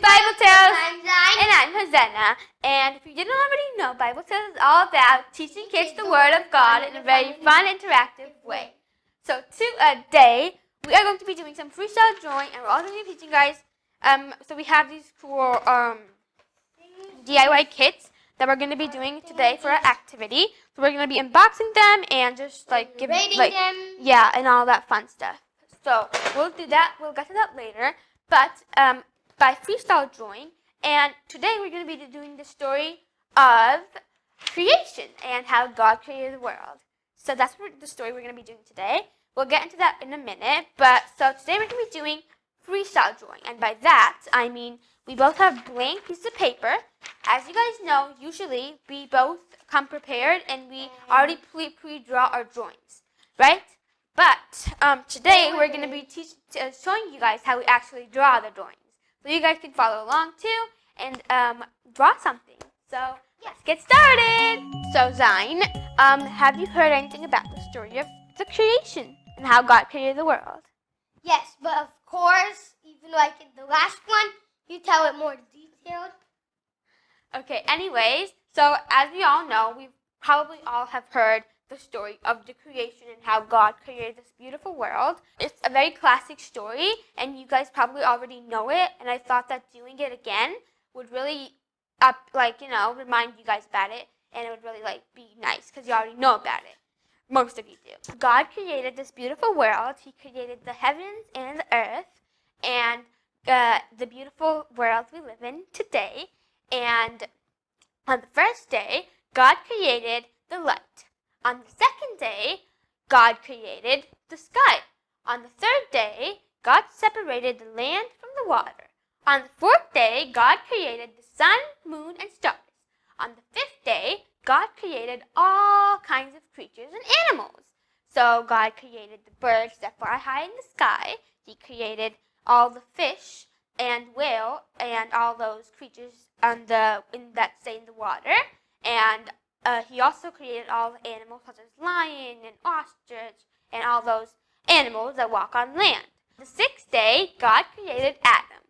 Bible Tales. I'm Zayin. And I'm Hosanna. And if you didn't already know, Bible Tales is all about teaching kids the Word of God in a very fun, interactive way. So today, we are going to be doing some freestyle drawing, and we're also going to be teaching guys. So we have these cool DIY kits that we're going to be doing today for our activity. So we're going to be unboxing them and just Rating them. Yeah, and all that fun stuff. So we'll do that. We'll get to that later. But by freestyle drawing, and today we're going to be doing the story of creation and how God created the world. So that's the story we're going to be doing today. We'll get into that in a minute. But so today we're going to be doing freestyle drawing, and by that I mean we both have blank pieces of paper. As you guys know, usually we both come prepared and we already pre-draw our drawings, right? But today we're going to be showing you guys how we actually draw the drawings. So you guys can follow along too and draw something. So let's get started. So Zayin, have you heard anything about the story of the creation and how God created the world? Yes, but of course, even like in the last one, you tell it more detailed. Okay, anyways, so as we all know, we probably all have heard the story of the creation and how God created this beautiful world. It's a very classic story, and you guys probably already know it, and I thought that doing it again would really remind you guys about it, and it would really be nice because you already know about it. Most of you do. God created this beautiful world. He created the heavens and the earth, and the beautiful world we live in today. And on the first day, God created the light. On the second day, God created the sky. On the third day, God separated the land from the water. On the fourth day, God created the sun, moon, and stars. On the fifth day, God created all kinds of creatures and animals. So God created the birds that fly high in the sky. He created all the fish and whale and all those creatures that stay in the water. And he also created all the animals such as lion and ostrich and all those animals that walk on land. The sixth day, God created Adam.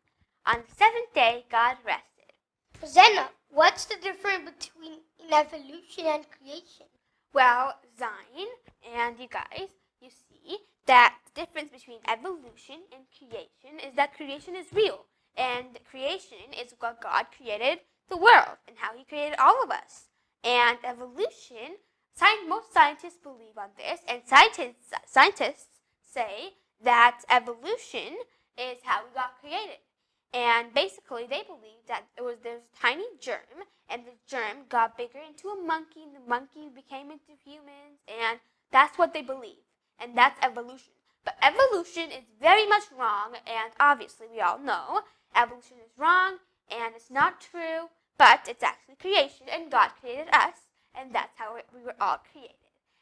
On the seventh day, God rested. Hosanna, what's the difference between evolution and creation? Well, Zayin and you guys, you see that the difference between evolution and creation is that creation is real. And creation is what God created the world and how he created all of us. And evolution, most scientists believe on this, and scientists say that evolution is how we got created. And basically, they believe that there's a tiny germ, and the germ got bigger into a monkey, and the monkey became into humans, and that's what they believe. And that's evolution. But evolution is very much wrong, and obviously we all know evolution is wrong, and it's not true, but it's actually creation, and God created us, and that's how we were all created.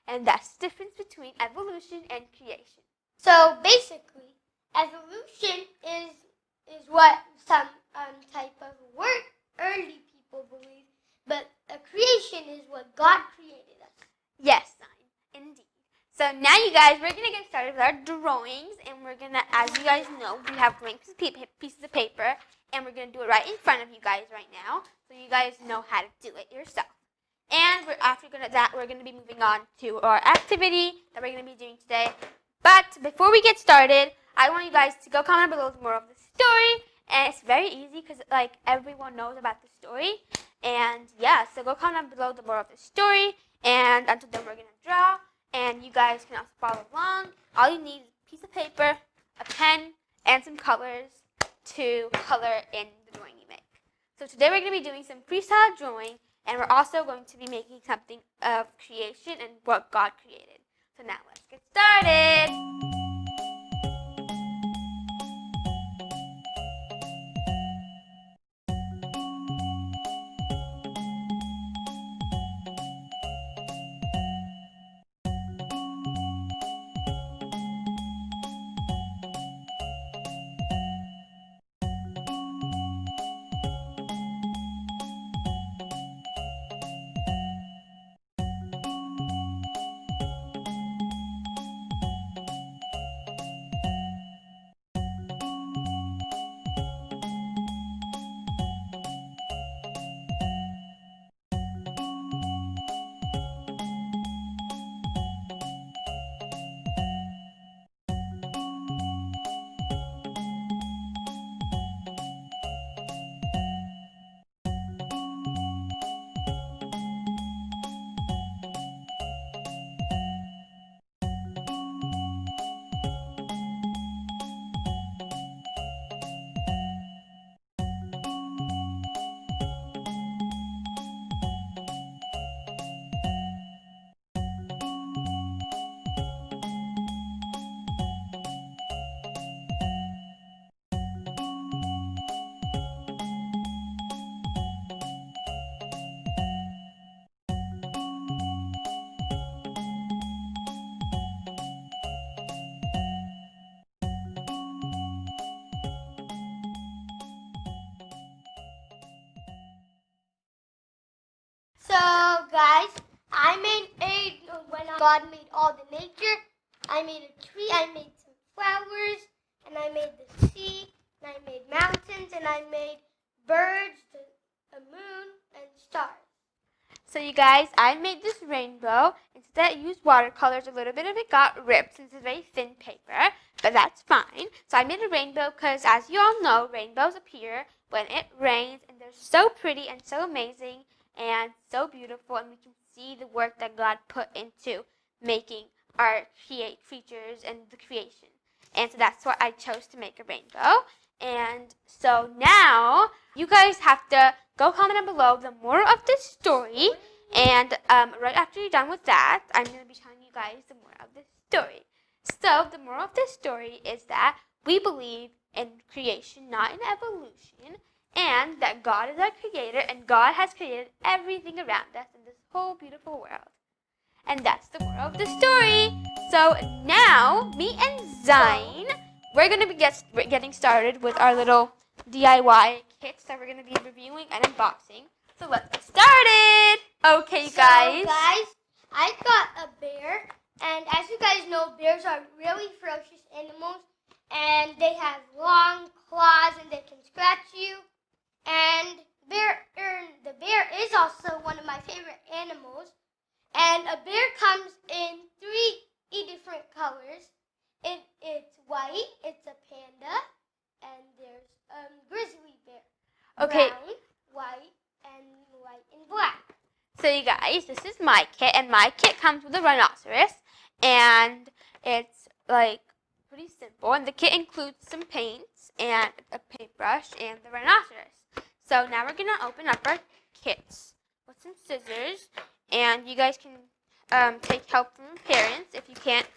And that's the difference between evolution and creation. So basically, evolution is what some type of early people believe, but creation is what God created us. Yes, indeed. So now you guys, we're going to get started with our drawings, and we're going to, as you guys know, we have blank pieces of paper, and we're going to do it right in front of you guys right now, so you guys know how to do it yourself. And after that, we're going to be moving on to our activity that we're going to be doing today. But before we get started, I want you guys to go comment below more of the story, and it's very easy because everyone knows about the story. And yeah, so go comment below more of the story, and until then we're going to draw. And you guys can also follow along. All you need is a piece of paper, a pen, and some colors to color in the drawing you make. So today we're going to be doing some freestyle drawing, and we're also going to be making something of creation and what God created. So now let's get started. God made all the nature. I made a tree, I made some flowers, and I made the sea, and I made mountains, and I made birds, a moon, and stars. So you guys, I made this rainbow. Instead I used watercolors. A little bit of it got ripped since it's very thin paper, but that's fine. So I made a rainbow because, as you all know, rainbows appear when it rains, and they're so pretty and so amazing and so beautiful, and we can see the work that God put into making our creatures and the creation. And so that's why I chose to make a rainbow. And so now you guys have to go comment down below the moral of this story. And right after you're done with that, I'm going to be telling you guys the moral of this story. So the moral of this story is that we believe in creation, not in evolution, and that God is our creator, and God has created everything around us in this whole beautiful world. And that's the moral of the story. So now, me and Zayin, we're going to be getting started with our little DIY kits that we're going to be reviewing and unboxing. So let's get started. Okay, guys. So guys, I got a bear, and as you guys know, bears are really ferocious animals, and they have long claws, and they can scratch you. And the bear is also one of my favorite animals. And a bear comes in 3 different colors. It's white, it's a panda, and there's grizzly bear. Okay. Brown, white and black. So you guys, this is my kit, and my kit comes with a rhinoceros, and it's like pretty simple. And the kit includes some paints and a paintbrush and the rhinoceros. So now we're gonna open up our kits with some scissors, and you guys can take help from your parents if you can't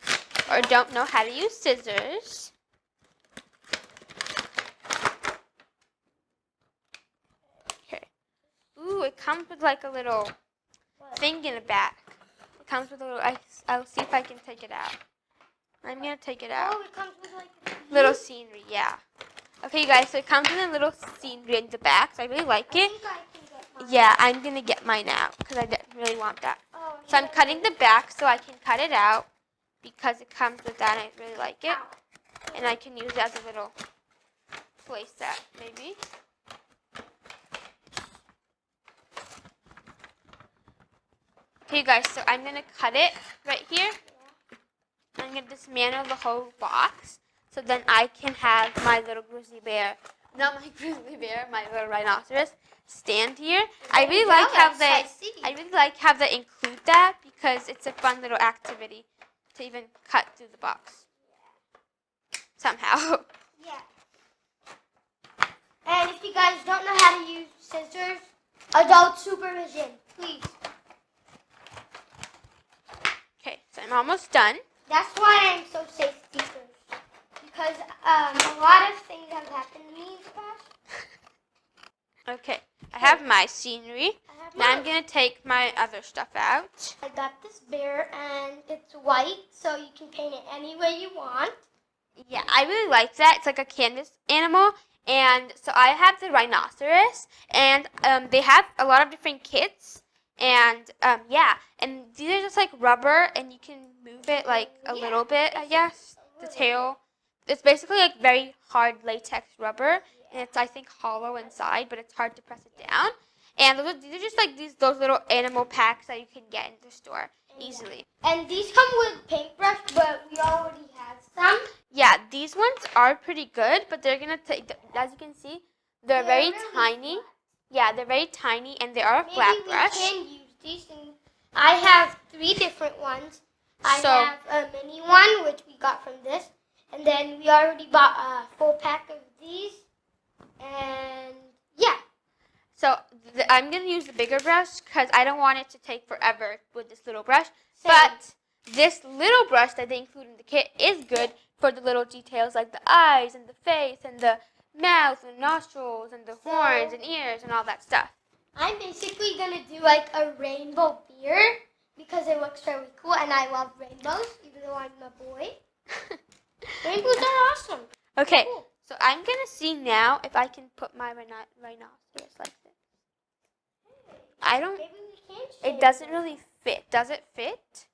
or don't know how to use scissors. Okay. Ooh, it comes with like a little thing in the back. It comes with a little. I'll see if I can take it out. I'm gonna take it out. Oh, it comes with like a little scenery, yeah. Okay, you guys. So it comes with a little scenery in the back. So I really like it. I think I can get mine. Yeah, I'm gonna get mine out because I didn't really want that. Oh, So I'm cutting the back so I can cut it out because it comes with that and I really like it. And I can use it as a little play set, maybe. Okay, you guys, so I'm going to cut it right here. I'm going to dismantle the whole box so then I can have my little grizzly bear, not my grizzly bear, my little rhinoceros, stand here. I really like how they include that because it's a fun little activity to even cut through the box. Somehow. Yeah. And if you guys don't know how to use scissors, adult supervision, please. Okay, so I'm almost done. That's why I'm so safety first. Because a lot of things have happened to me in the past. Okay, I have my scenery. Now I'm going to take my other stuff out. I got this bear and it's white, so you can paint it any way you want. Yeah, I really like that. It's like a canvas animal. And so I have the rhinoceros, and they have a lot of different kits. And yeah, and these are just like rubber, and you can move it like a little bit, I guess. The tail. It's basically like very hard latex rubber, and it's I think hollow inside, but it's hard to press it down. And these are just like those little animal packs that you can get in the store easily. And these come with paintbrush, but we already have some. Yeah, these ones are pretty good, but they're gonna take. As you can see, they're very really tiny. flat. Yeah, they're very tiny, and they are a flat brush. Maybe we can use these. And I have 3 different ones. I have a mini one, which we got from this, and then we already bought a full pack of these. And yeah. So I'm gonna use the bigger brush because I don't want it to take forever with this little brush. Same. But this little brush that they include in the kit is good for the little details like the eyes and the face and the mouth and nostrils and the horns and ears and all that stuff. I'm basically going to do like a rainbow beard because it looks really cool and I love rainbows even though I'm a boy. Rainbows are awesome. Okay, Cool. so I'm going to see now if I can put my rhinoceros like this. I don't, Maybe we can it doesn't really fit. Does it fit?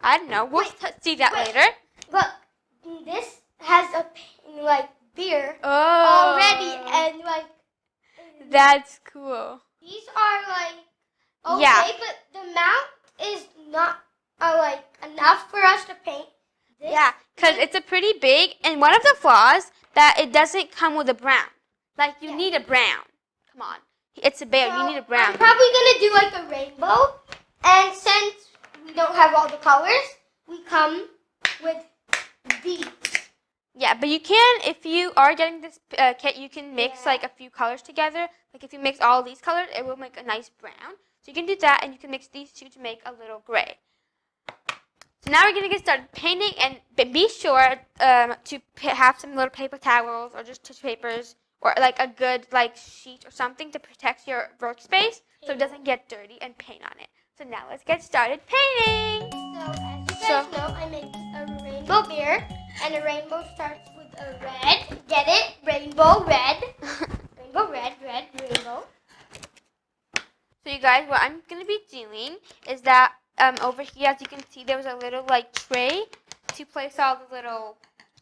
I don't know. We'll see that later. Look, this has a beer already, Oh. and That's cool. these are okay, Yeah. but the amount is not enough for us to paint this. Yeah, because it's a pretty big, and one of the flaws that it doesn't come with a brown. Like, you need a brown. Come on. It's a bear. So You need a brown. I'm probably going to do a rainbow. And since we don't have all the colors, we come with these. Yeah, but you can, if you are getting this kit, you can mix Yeah. a few colors together. Like, if you mix all these colors, it will make a nice brown. So you can do that, and you can mix these two to make a little gray. So now we're going to get started painting, and be sure to have some little paper towels or just tissue papers or a good sheet or something to protect your workspace so it doesn't get dirty, and paint on it. So now let's get started painting. So as you guys know, I made a rainbow bear, and a rainbow starts with a red. Get it? Rainbow red. Rainbow red, red, rainbow. So you guys, what I'm going to be doing is that over here, as you can see, there was a little tray to place all the little,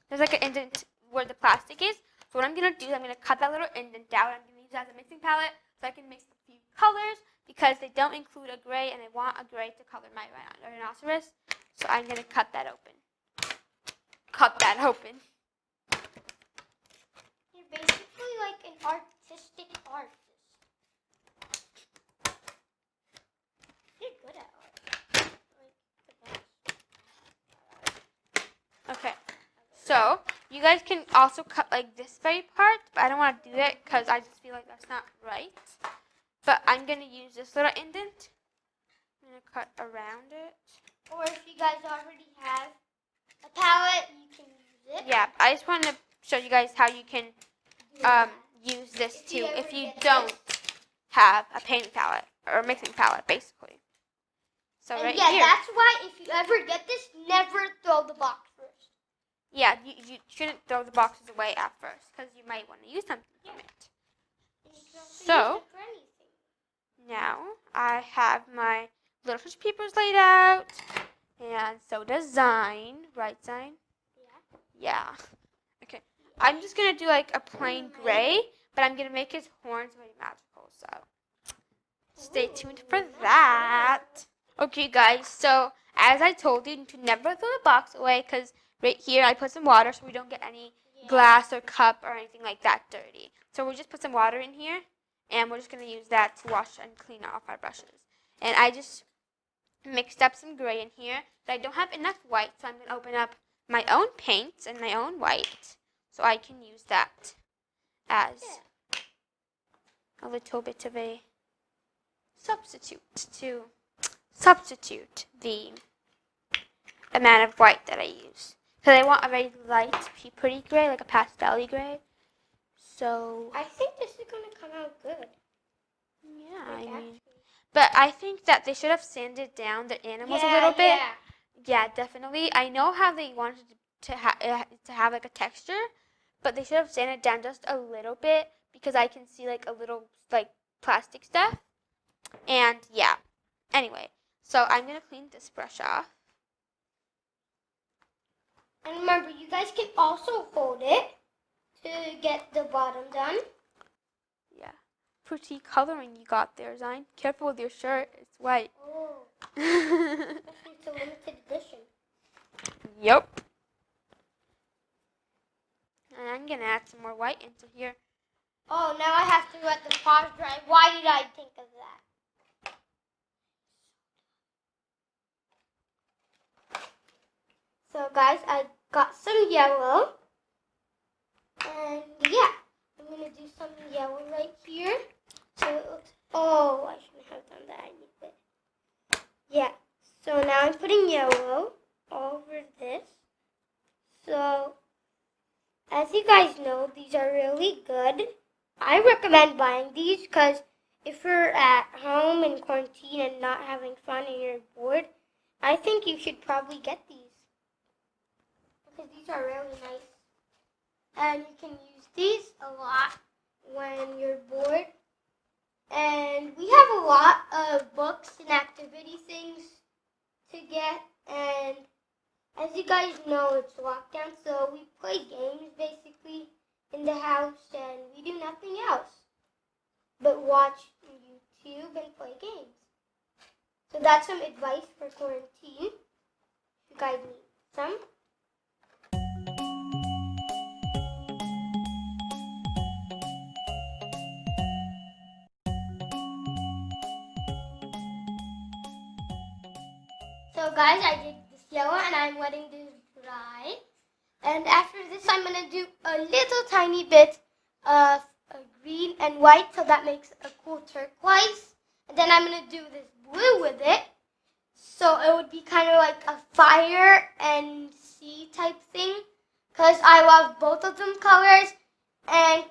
there's an indent where the plastic is. So what I'm going to do is I'm going to cut that little indent out. I'm going to use that as a mixing palette so I can mix a few colors because they don't include a gray, and I want a gray to color my rhinoceros. So I'm going to cut that open. Cut that open. You're basically like an artistic artist. You're good at art. Okay. So you guys can also cut this very part, but I don't want to do it because I just feel like that's not right. But I'm going to use this little indent. I'm going to cut around it. Or if you guys already have a palette, you can use it. Yeah, I just wanted to show you guys how you can use this too if you don't have a painting palette or a mixing palette, basically. So and right yeah, here. that's why if you ever get this, never throw the box first. Yeah, you shouldn't throw the boxes away at first because you might want to use something from it. And you can also So, use it for anything. now I have my little tissue papers laid out, and so does Zayin. Right, Zayin? Yeah. Okay. I'm just going to do a plain gray, but I'm going to make his horns very magical, so stay tuned for that. Okay, guys, so as I told you, to never throw the box away because right here I put some water so we don't get any glass or cup or anything like that dirty. So we'll just put some water in here, and we're just going to use that to wash and clean off our brushes. And I just mixed up some gray in here, but I don't have enough white, so I'm going to open up my own paints and my own white so I can use that as a little bit of a substitute to substitute the amount of white that I use. Because I want a very light, pretty gray, like a pastel-y gray. So I think this is going to come out good. Yeah, but I think that they should have sanded down the animals a little bit. Yeah, definitely. I know how they wanted to have a texture, but they should have sanded down just a little bit because I can see a little plastic stuff. And yeah. Anyway, so I'm gonna clean this brush off. And remember, you guys can also fold it to get the bottom done. Yeah. Pretty coloring you got there, Zayin. Careful with your shirt. It's white. Oh. It's a limited edition. Yep. And I'm gonna add some more white into here. Oh, now I have to let the paws dry. Why did I think of that? So guys, I got some yellow. And yeah, I'm going to do some yellow right here. So it looks, oh, I shouldn't have done that. I need it. Yeah, so now I'm putting yellow over this. So, as you guys know, these are really good. I recommend buying these because if you're at home in quarantine and not having fun and you're bored, I think you should probably get these. Because these are really nice. And you can use these a lot when you're bored. And we have a lot of books and activity things to get And as you guys know, it's lockdown, so we play games basically in the house, and we do nothing else but watch YouTube and play games. So that's some advice for quarantine. You guys need some. So guys, I did this yellow and I'm letting this dry. And after this, I'm going to do a little tiny bit of green and white, so that makes a cool turquoise. And then I'm going to do this blue with it. So it would be kind of like a fire and sea type thing. Because I love both of them colors. And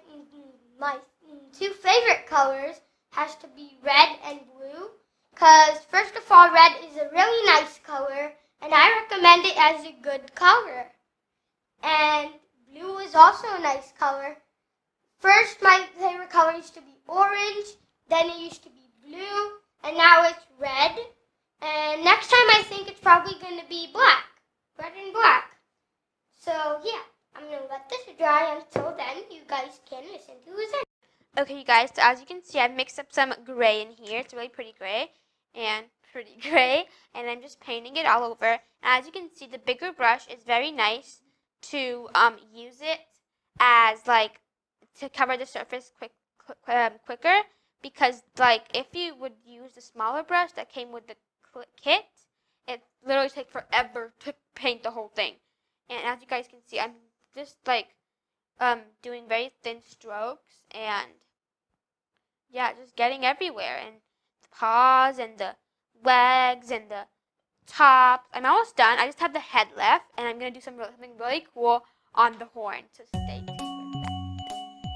my two favorite colors has to be red and blue. Because first of all, red is a really nice color. And I recommend it as a good color. And blue is also a nice color. First, my favorite color used to be orange, then it used to be blue, and now it's red. And next time I think it's probably going to be black, red and black. So yeah, I'm going to let this dry until then. You guys can listen to Hosanna. Okay, you guys, so as you can see, I've mixed up some gray in here. It's really pretty gray, and I'm just painting it all over. And as you can see, the bigger brush is very nice to use it as like to cover the surface quicker, because like if you would use the smaller brush that came with the kit, it literally takes forever to paint the whole thing. And as you guys can see, I'm just like doing very thin strokes, and yeah, just getting everywhere, and the paws and the legs and the top. I'm almost done. I just have the head left, and I'm gonna do something really cool on the horn. So stay tuned with that.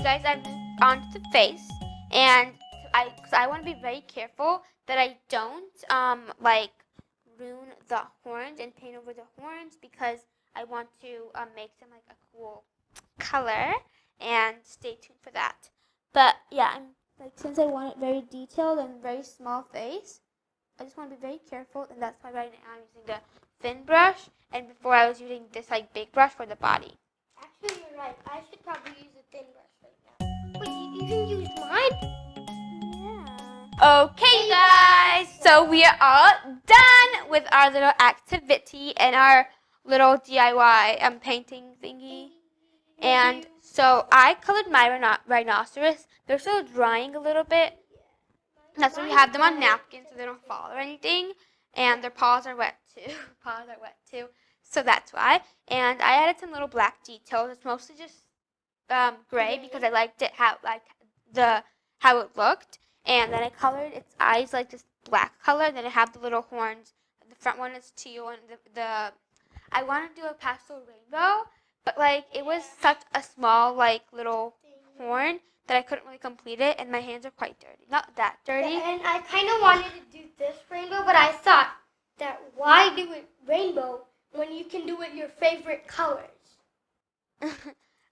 Guys, I've moved on to the face, and I want to be very careful that I don't like ruin the horns and paint over the horns, because I want to make them like a cool color, and stay tuned for that. But yeah, I'm like, since I want it very detailed and very small face, I just want to be very careful, and that's why right now I'm using the thin brush, and before I was using this like big brush for the body. Actually, you're right. I should probably use a thin brush right now. Wait, you can use mine? Yeah. Okay, guys. So we are all done with our little activity and our little DIY painting thingy. And so I colored my rhinoceros. They're still drying a little bit. That's why we have them on napkins so they don't fall or anything. And their paws are wet too. So that's why. And I added some little black details. It's mostly just gray because I liked it how it looked. And then I colored its eyes like this black color. Then I have the little horns. The front one is teal, and the I want to do a pastel rainbow, but like it was such a small like little horn that I couldn't really complete it, and my hands are quite dirty. Not that dirty. Yeah, and I kind of wanted to do this rainbow, but I thought that why do it rainbow when you can do it your favorite colors?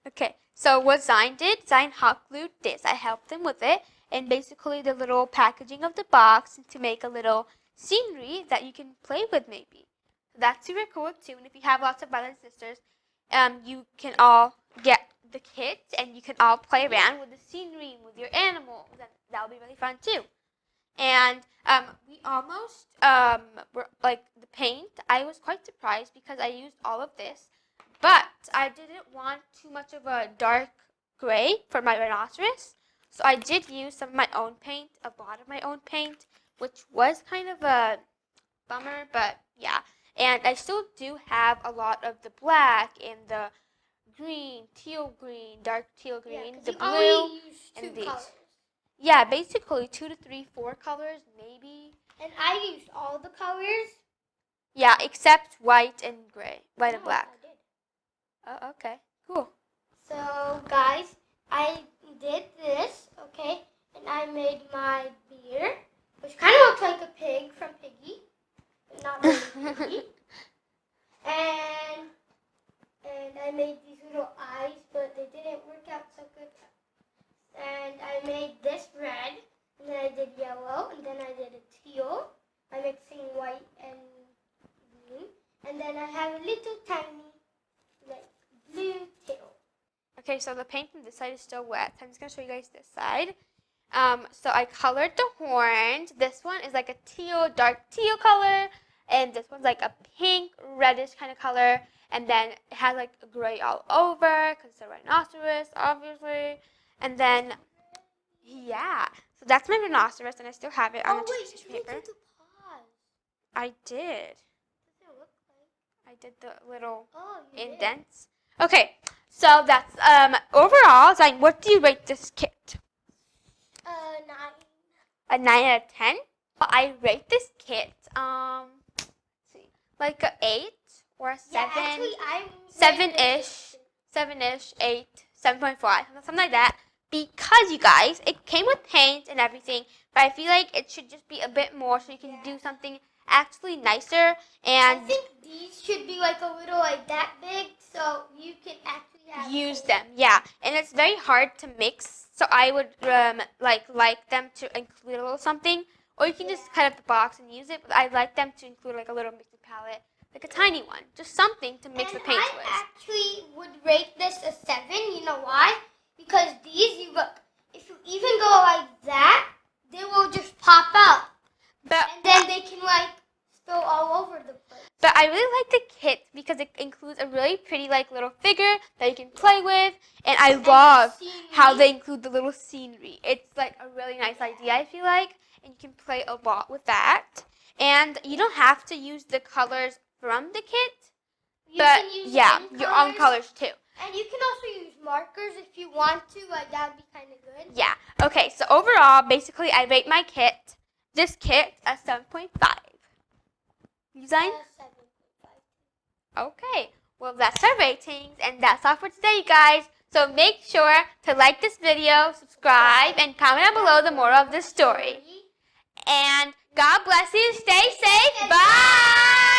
Okay, so what Zayin did, Zayin hot glued this. I helped him with it, and basically the little packaging of the box to make a little scenery that you can play with maybe. So that's super cool too, and if you have lots of brothers and sisters, you can all get the kit, and you can all play around with the scenery and with your animals, and that'll be really fun too. And we almost were like the paint. I was quite surprised because I used all of this, but I didn't want too much of a dark gray for my rhinoceros, so I did use some of my own paint, a lot of my own paint, which was kind of a bummer, but yeah. And I still do have a lot of the black and the green, teal green, dark teal green, the blue, only use two and these. colors. Yeah, basically 2 to 3, 4 colors, maybe. And I used all the colors. Yeah, except white and gray, white and black. I did. Oh, okay, cool. So, guys, I did this, okay, and I made my beard, which kind of looks like a pig from Piggy, but not really Piggy. And I made these little eyes, but they didn't work out so good. And I made this red, and then I did yellow, and then I did a teal by mixing white and green. And then I have a little tiny, like, blue tail. Okay, so the paint from this side is still wet. So I'm just going to show you guys this side. So I colored the horns. This one is like a teal, dark teal color. And this one's like a pink, reddish kind of color. And then it has like gray all over because it's a rhinoceros, obviously. And then, yeah. So that's my rhinoceros, and I still have it on the tissue paper. Look at the paws. I did. What does it look like? I did the little you did. indents. Okay, so that's overall. Zayin, what do you rate this kit? 9. A 9 out of 10. I rate this kit let's see, like a 8 or a 7. Yeah, actually, I 7-ish, 7-ish, 8, 7.5, something like that. Because you guys, it came with paint and everything, but I feel like it should just be a bit more so you can do something actually nicer. And I think these should be like a little like that big, so you can actually have use them. Yeah, and it's very hard to mix, so I would like them to include a little something, or you can just cut up the box and use it. But I like them to include like a little mixing palette, like a tiny one, just something to mix the paints with. I actually would rate this a 7. You know why? Because these, you look, if you even go like that, they will just pop out. But And then they can like spill all over the place. But I really like the kit because it includes a really pretty like little figure that you can play with, and I love how they include the little scenery. It's like a really nice idea, I feel like, and you can play a lot with that. And you don't have to use the colors from the kit, but your own colors too. And you can also use markers if you want to, like that would be kind of good. Yeah. Okay, so overall, basically, I rate my kit, this kit, a 7.5. You, Zayin? 7.5. Okay, well, that's our ratings, and that's all for today, you guys. So make sure to like this video, subscribe, and comment down below the moral of this story. And God bless you. Stay safe. Bye.